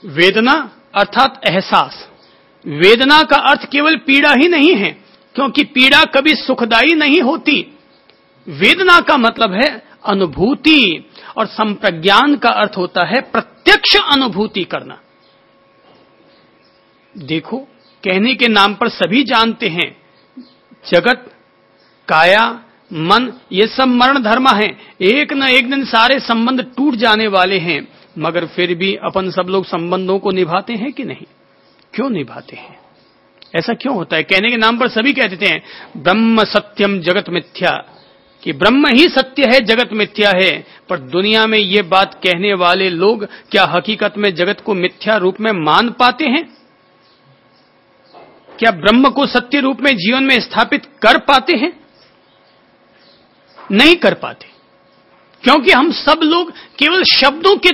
वेदना अर्थात एहसास। वेदना का अर्थ केवल पीड़ा ही नहीं है, क्योंकि पीड़ा कभी सुखदायी नहीं होती। वेदना का मतलब है अनुभूति, और संप्रज्ञान का अर्थ होता है प्रत्यक्ष अनुभूति करना। देखो, कहने के नाम पर सभी जानते हैं जगत, काया, मन, ये सब मरण धर्म है, एक न एक दिन सारे संबंध टूट जाने वाले हैं, मगर फिर भी अपन सब लोग संबंधों को निभाते हैं कि नहीं? क्यों निभाते हैं? ऐसा क्यों होता है? कहने के नाम पर सभी कह देते हैं ब्रह्म सत्यम जगत मिथ्या, कि ब्रह्म ही सत्य है, जगत मिथ्या है। पर दुनिया में ये बात कहने वाले लोग क्या हकीकत में जगत को मिथ्या रूप में मान पाते हैं? क्या ब्रह्म को सत्य रूप में जीवन में स्थापित कर पाते हैं? नहीं कर पाते, क्योंकि हम सब लोग केवल शब्दों के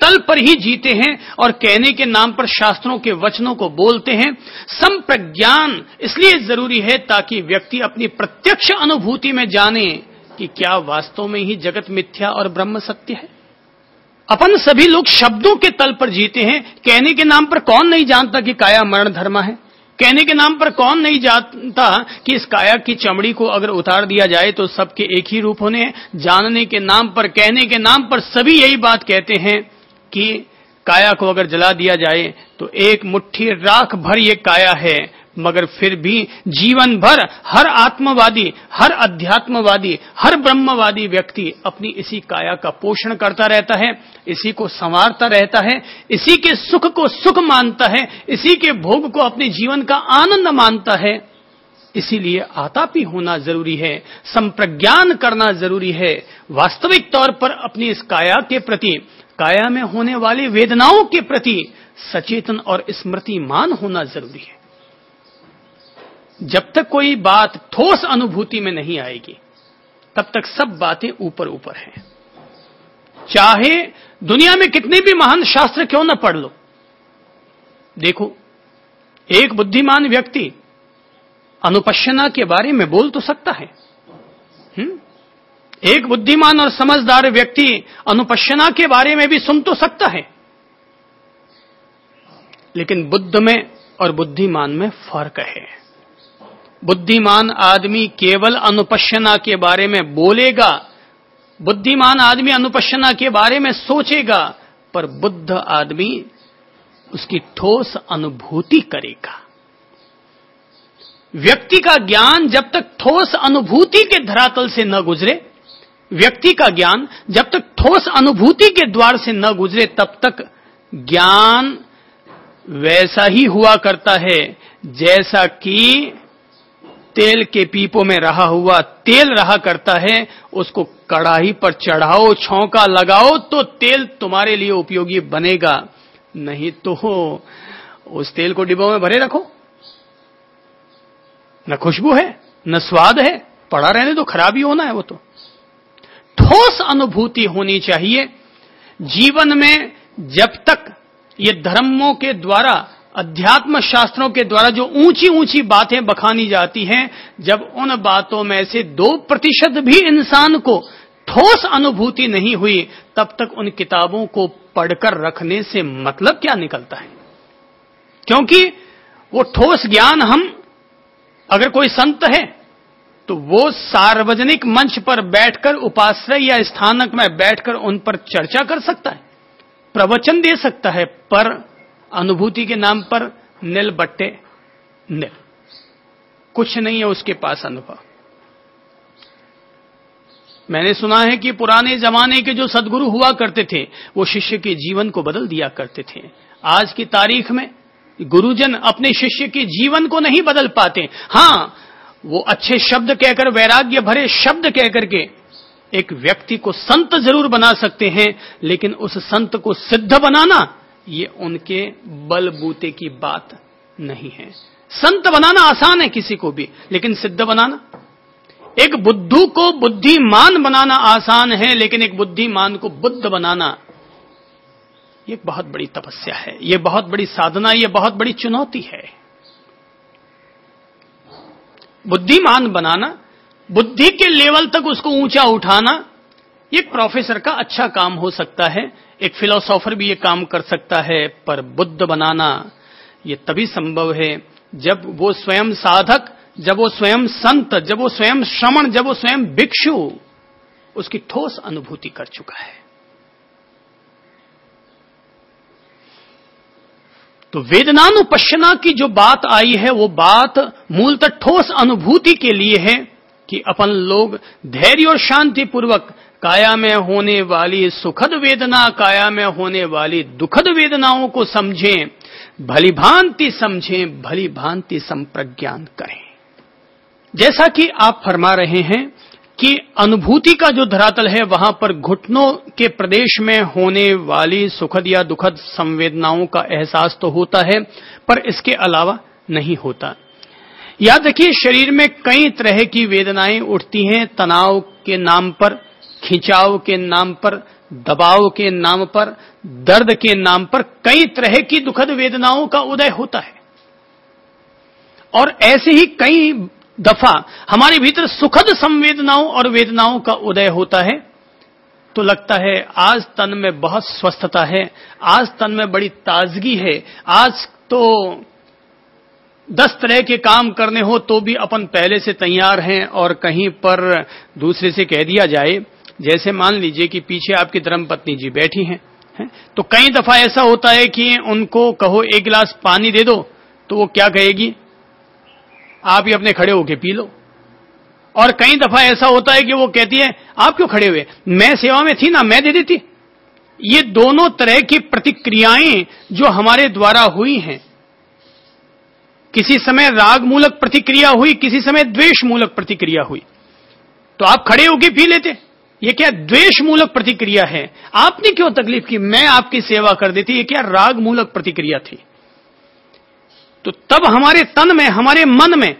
तल पर ही जीते हैं और कहने के नाम पर शास्त्रों के वचनों को बोलते हैं। संप्रज्ञान इसलिए जरूरी है ताकि व्यक्ति अपनी प्रत्यक्ष अनुभूति में जाने कि क्या वास्तव में ही जगत मिथ्या और ब्रह्म सत्य है। अपन सभी लोग शब्दों के तल पर जीते हैं। कहने के नाम पर कौन नहीं जानता कि काया मरण धर्म है? कहने के नाम पर कौन नहीं जानता कि इस काया की चमड़ी को अगर उतार दिया जाए तो सबके एक ही रूप होने हैं? जानने के नाम पर, कहने के नाम पर सभी यही बात कहते हैं कि काया को अगर जला दिया जाए तो एक मुट्ठी राख भर ये काया है, मगर फिर भी जीवन भर हर आत्मवादी, हर अध्यात्मवादी, हर ब्रह्मवादी व्यक्ति अपनी इसी काया का पोषण करता रहता है, इसी को संवारता रहता है, इसी के सुख को सुख मानता है, इसी के भोग को अपने जीवन का आनंद मानता है। इसीलिए आतापी होना जरूरी है, संप्रज्ञान करना जरूरी है। वास्तविक तौर पर अपनी इस काया के प्रति, काया में होने वाली वेदनाओं के प्रति सचेतन और स्मृतिमान होना जरूरी है। जब तक कोई बात ठोस अनुभूति में नहीं आएगी तब तक सब बातें ऊपर ऊपर हैं। चाहे दुनिया में कितने भी महान शास्त्र क्यों न पढ़ लो, देखो एक बुद्धिमान व्यक्ति अनुपश्यना के बारे में बोल तो सकता है। एक बुद्धिमान और समझदार व्यक्ति अनुपश्यना के बारे में भी सुन तो सकता है, लेकिन बुद्ध में और बुद्धिमान में फर्क है। बुद्धिमान आदमी केवल अनुपश्यना के बारे में बोलेगा, बुद्धिमान आदमी अनुपश्यना के बारे में सोचेगा, पर बुद्ध आदमी उसकी ठोस अनुभूति करेगा। व्यक्ति का ज्ञान जब तक ठोस अनुभूति के धरातल से न गुजरे, व्यक्ति का ज्ञान जब तक ठोस अनुभूति के द्वार से न गुजरे, तब तक ज्ञान वैसा ही हुआ करता है जैसा कि तेल के पीपों में रहा हुआ तेल रहा करता है। उसको कढ़ाई पर चढ़ाओ, छौंका लगाओ तो तेल तुम्हारे लिए उपयोगी बनेगा, नहीं तो उस तेल को डिब्बों में भरे रखो, न खुशबू है न स्वाद है, पड़ा रहने तो खराब ही होना है। वो तो ठोस अनुभूति होनी चाहिए जीवन में। जब तक ये धर्मों के द्वारा, अध्यात्म शास्त्रों के द्वारा जो ऊंची ऊंची बातें बखानी जाती हैं, जब उन बातों में से 2% भी इंसान को ठोस अनुभूति नहीं हुई, तब तक उन किताबों को पढ़कर रखने से मतलब क्या निकलता है? क्योंकि वो ठोस ज्ञान, हम अगर कोई संत है तो वो सार्वजनिक मंच पर बैठकर, उपाश्रय या स्थानक में बैठकर उन पर चर्चा कर सकता है, प्रवचन दे सकता है, पर अनुभूति के नाम पर नील बट्टे नील, कुछ नहीं है उसके पास अनुभव। मैंने सुना है कि पुराने जमाने के जो सद्गुरु हुआ करते थे वो शिष्य के जीवन को बदल दिया करते थे। आज की तारीख में गुरुजन अपने शिष्य के जीवन को नहीं बदल पाते। हाँ, वो अच्छे शब्द कहकर, वैराग्य भरे शब्द कहकर के एक व्यक्ति को संत जरूर बना सकते हैं, लेकिन उस संत को सिद्ध बनाना ये उनके बलबूते की बात नहीं है। संत बनाना आसान है किसी को भी, लेकिन सिद्ध बनाना, एक बुद्धू को बुद्धिमान बनाना आसान है, लेकिन एक बुद्धिमान को बुद्ध बनाना ये बहुत बड़ी तपस्या है, ये बहुत बड़ी साधना, ये बहुत बड़ी चुनौती है। बुद्धिमान बनाना, बुद्धि के लेवल तक उसको ऊंचा उठाना, ये एक प्रोफेसर का अच्छा काम हो सकता है, एक फिलोसोफर भी ये काम कर सकता है, पर बुद्ध बनाना ये तभी संभव है जब वो स्वयं साधक, जब वो स्वयं संत, जब वो स्वयं श्रमण, जब वो स्वयं भिक्षु उसकी ठोस अनुभूति कर चुका है। तो वेदनानुपश्यना की जो बात आई है वो बात मूलतः ठोस अनुभूति के लिए है कि अपन लोग धैर्य और शांति पूर्वक काया में होने वाली सुखद वेदना, काया में होने वाली दुखद वेदनाओं को समझें, भली भांति समझें, भली भांति संप्रज्ञान करें। जैसा कि आप फरमा रहे हैं कि अनुभूति का जो धरातल है वहां पर घुटनों के प्रदेश में होने वाली सुखद या दुखद संवेदनाओं का एहसास तो होता है, पर इसके अलावा नहीं होता। याद रखिए, शरीर में कई तरह की वेदनाएं उठती हैं, तनाव के नाम पर, खिंचाव के नाम पर, दबाव के नाम पर, दर्द के नाम पर कई तरह की दुखद वेदनाओं का उदय होता है। और ऐसे ही कई दफा हमारे भीतर सुखद संवेदनाओं और वेदनाओं का उदय होता है, तो लगता है आज तन में बहुत स्वस्थता है, आज तन में बड़ी ताजगी है, आज तो 10 तरह के काम करने हो तो भी अपन पहले से तैयार हैं। और कहीं पर दूसरे से कह दिया जाए, जैसे मान लीजिए कि पीछे आपकी धर्मपत्नी जी बैठी हैं, तो कई दफा ऐसा होता है कि उनको कहो 1 गिलास पानी दे दो, तो वो क्या कहेगी, आप ही अपने खड़े होके पी लो। और कई दफा ऐसा होता है कि वो कहती है, आप क्यों खड़े हुए, मैं सेवा में थी ना, मैं दे देती। ये दोनों तरह की प्रतिक्रियाएं जो हमारे द्वारा हुई हैं, किसी समय राग मूलक प्रतिक्रिया हुई, किसी समय द्वेष मूलक प्रतिक्रिया हुई, तो आप खड़े होके पी लेते। ये क्या द्वेष मूलक प्रतिक्रिया है, आपने क्यों तकलीफ की, मैं आपकी सेवा कर देती। ये क्या राग मूलक प्रतिक्रिया थी। तो तब हमारे तन में, हमारे मन में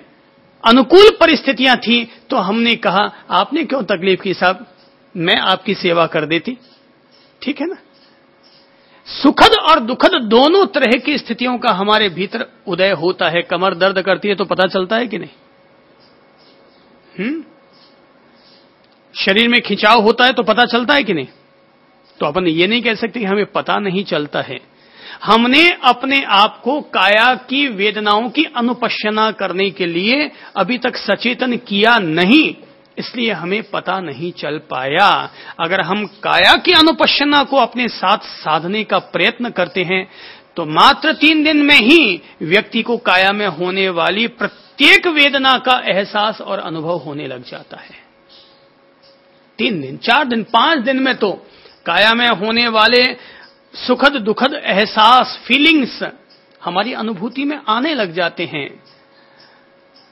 अनुकूल परिस्थितियां थी, तो हमने कहा आपने क्यों तकलीफ की साहब, मैं आपकी सेवा कर देती। ठीक है ना। सुखद और दुखद दोनों तरह की स्थितियों का हमारे भीतर उदय होता है। कमर दर्द करती है तो पता चलता है कि नहीं, शरीर में खिंचाव होता है तो पता चलता है कि नहीं। तो अपन ये नहीं कह सकते कि हमें पता नहीं चलता है। हमने अपने आप को काया की वेदनाओं की अनुपश्यना करने के लिए अभी तक सचेतन किया नहीं, इसलिए हमें पता नहीं चल पाया। अगर हम काया की अनुपश्यना को अपने साथ साधने का प्रयत्न करते हैं तो मात्र 3 दिन में ही व्यक्ति को काया में होने वाली प्रत्येक वेदना का एहसास और अनुभव होने लग जाता है। 3 दिन, 4 दिन, 5 दिन में तो काया में होने वाले सुखद दुखद एहसास, फीलिंग्स हमारी अनुभूति में आने लग जाते हैं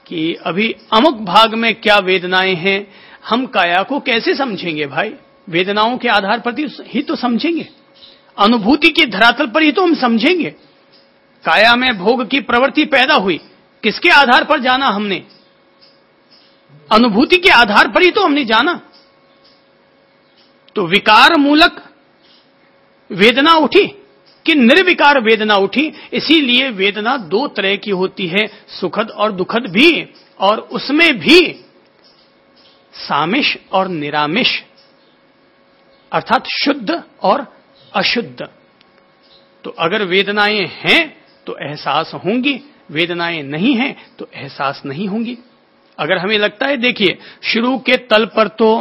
कि अभी अमुक भाग में क्या वेदनाएं हैं। हम काया को कैसे समझेंगे भाई, वेदनाओं के आधार पर ही तो समझेंगे, अनुभूति के धरातल पर ही तो हम समझेंगे। काया में भोग की प्रवृत्ति पैदा हुई, किसके आधार पर जाना हमने, अनुभूति के आधार पर ही तो हमने जाना। तो विकार मूलक वेदना उठी कि निर्विकार वेदना उठी। इसीलिए वेदना 2 तरह की होती है, सुखद और दुखद भी, और उसमें भी सामिश और निरामिश, अर्थात शुद्ध और अशुद्ध। तो अगर वेदनाएं हैं तो एहसास होंगी, वेदनाएं नहीं हैं तो एहसास नहीं होंगी। अगर हमें लगता है, देखिए शुरू के तल पर तो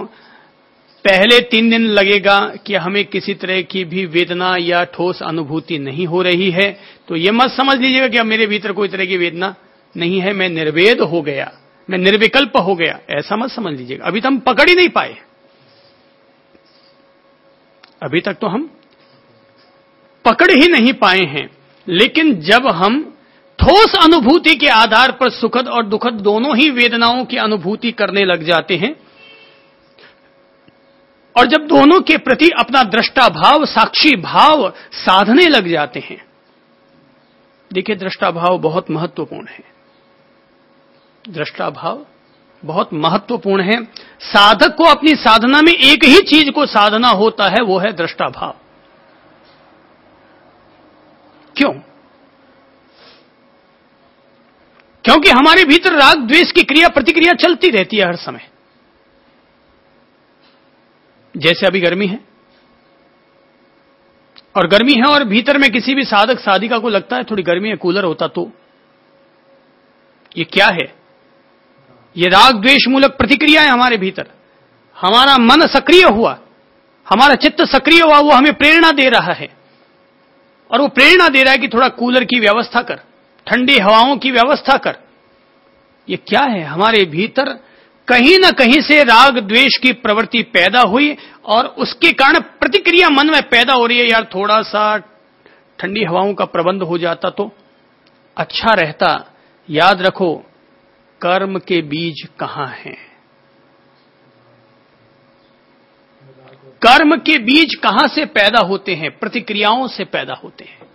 पहले 3 दिन लगेगा कि हमें किसी तरह की भी वेदना या ठोस अनुभूति नहीं हो रही है, तो यह मत समझ लीजिएगा कि अब मेरे भीतर कोई तरह की वेदना नहीं है, मैं निर्वेद हो गया, मैं निर्विकल्प हो गया, ऐसा मत समझ लीजिएगा। अभी तो हम पकड़ ही नहीं पाए, अभी तक तो हम पकड़ ही नहीं पाए हैं। लेकिन जब हम ठोस अनुभूति के आधार पर सुखद और दुखद दोनों ही वेदनाओं की अनुभूति करने लग जाते हैं, और जब दोनों के प्रति अपना दृष्टा भाव, साक्षी भाव साधने लग जाते हैं। देखिए, दृष्टा भाव बहुत महत्वपूर्ण है, दृष्टा भाव बहुत महत्वपूर्ण है। साधक को अपनी साधना में एक ही चीज को साधना होता है, वो है दृष्टा भाव। क्यों? क्योंकि हमारे भीतर राग द्वेष की क्रिया प्रतिक्रिया चलती रहती है हर समय। जैसे अभी गर्मी है, और गर्मी है और भीतर में किसी भी साधक साधिका को लगता है थोड़ी गर्मी है, कूलर होता तो। ये क्या है? ये राग द्वेष मूलक प्रतिक्रिया है हमारे भीतर। हमारा मन सक्रिय हुआ, हमारा चित्त सक्रिय हुआ, वो हमें प्रेरणा दे रहा है, और वो प्रेरणा दे रहा है कि थोड़ा कूलर की व्यवस्था कर, ठंडी हवाओं की व्यवस्था कर। ये क्या है? हमारे भीतर कहीं ना कहीं से राग द्वेष की प्रवृत्ति पैदा हुई और उसके कारण प्रतिक्रिया मन में पैदा हो रही है। यार थोड़ा सा ठंडी हवाओं का प्रबंध हो जाता तो अच्छा रहता। याद रखो, कर्म के बीज कहां हैं? कर्म के बीज कहां से पैदा होते हैं? प्रतिक्रियाओं से पैदा होते हैं।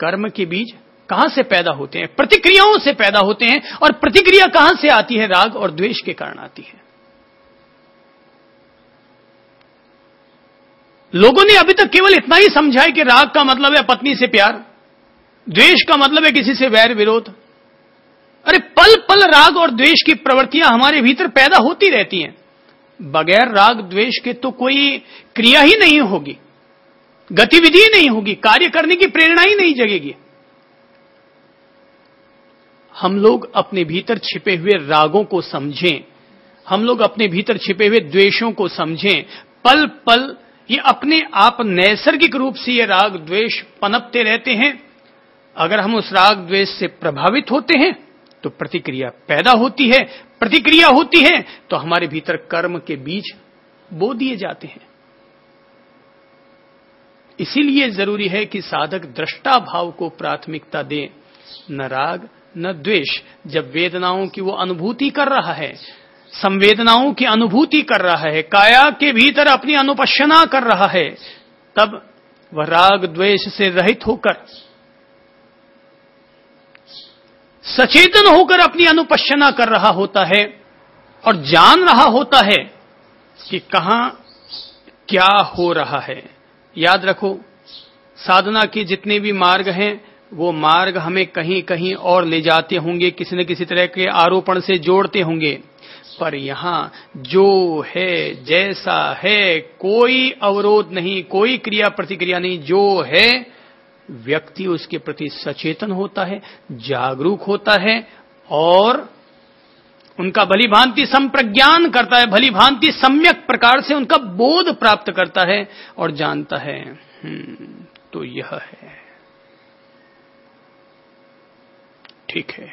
कर्म के बीज कहां से पैदा होते हैं? प्रतिक्रियाओं से पैदा होते हैं। और प्रतिक्रिया कहां से आती है? राग और द्वेष के कारण आती है। लोगों ने अभी तक केवल इतना ही समझा है कि राग का मतलब है पत्नी से प्यार, द्वेष का मतलब है किसी से वैर विरोध। अरे पल पल राग और द्वेष की प्रवृत्तियां हमारे भीतर पैदा होती रहती हैं। बगैर राग द्वेष के तो कोई क्रिया ही नहीं होगी, गतिविधि ही नहीं होगी, कार्य करने की प्रेरणा ही नहीं जगेगी। हम लोग अपने भीतर छिपे हुए रागों को समझें, हम लोग अपने भीतर छिपे हुए द्वेषों को समझें। पल पल ये अपने आप नैसर्गिक रूप से ये राग द्वेष पनपते रहते हैं। अगर हम उस राग द्वेष से प्रभावित होते हैं तो प्रतिक्रिया पैदा होती है, प्रतिक्रिया होती है तो हमारे भीतर कर्म के बीज बो दिए जाते हैं। इसीलिए जरूरी है कि साधक दृष्टा भाव को प्राथमिकता दे, न राग न द्वेष। जब वेदनाओं की वो अनुभूति कर रहा है, संवेदनाओं की अनुभूति कर रहा है, काया के भीतर अपनी अनुपश्यना कर रहा है, तब वह राग द्वेष से रहित होकर सचेतन होकर अपनी अनुपश्यना कर रहा होता है और जान रहा होता है कि कहां क्या हो रहा है। याद रखो, साधना के जितने भी मार्ग हैं वो मार्ग हमें कहीं कहीं और ले जाते होंगे, किसी न किसी तरह के आरोपण से जोड़ते होंगे, पर यहां जो है जैसा है, कोई अवरोध नहीं, कोई क्रिया प्रतिक्रिया नहीं। जो है व्यक्ति उसके प्रति सचेतन होता है, जागरूक होता है और उनका भली भांति संप्रज्ञान करता है, भली भांति सम्यक प्रकार से उनका बोध प्राप्त करता है और जानता है तो यह है, ठीक है,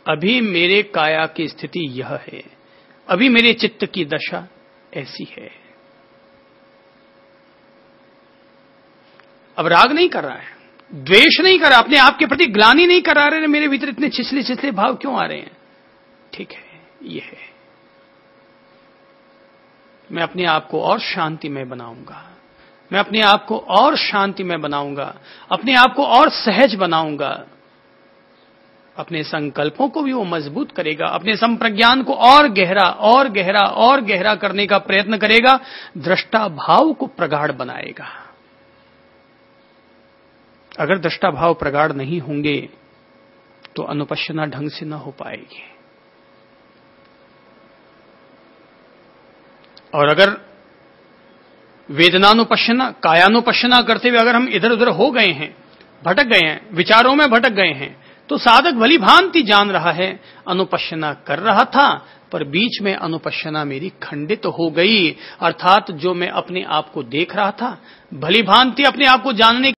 अभी मेरे काया की स्थिति यह है, अभी मेरे चित्त की दशा ऐसी है। अब राग नहीं कर रहा है, द्वेष नहीं कर रहा, अपने आप के प्रति ग्लानि नहीं करा रहे, मेरे भीतर इतने छिछले छिछले भाव क्यों आ रहे हैं? ठीक है, ये है, मैं अपने आप को और शांतिमय बनाऊंगा, मैं अपने आप को और शांतिमय बनाऊंगा, अपने आप को और सहज बनाऊंगा, अपने संकल्पों को भी वो मजबूत करेगा, अपने संप्रज्ञान को और गहरा और गहरा और गहरा करने का प्रयत्न करेगा, दृष्टा भाव को प्रगाढ़ बनाएगा। अगर दृष्टा भाव प्रगाढ़ नहीं होंगे तो अनुपश्यना ढंग से न हो पाएगी। और अगर वेदनानुपश्यना, कायानुपश्यना करते हुए अगर हम इधर उधर हो गए हैं, भटक गए हैं, विचारों में भटक गए हैं, तो साधक भली भांति जान रहा है अनुपश्यना कर रहा था पर बीच में अनुपश्यना मेरी खंडित हो गई। अर्थात जो मैं अपने आप को देख रहा था, भली भांति अपने आप को जानने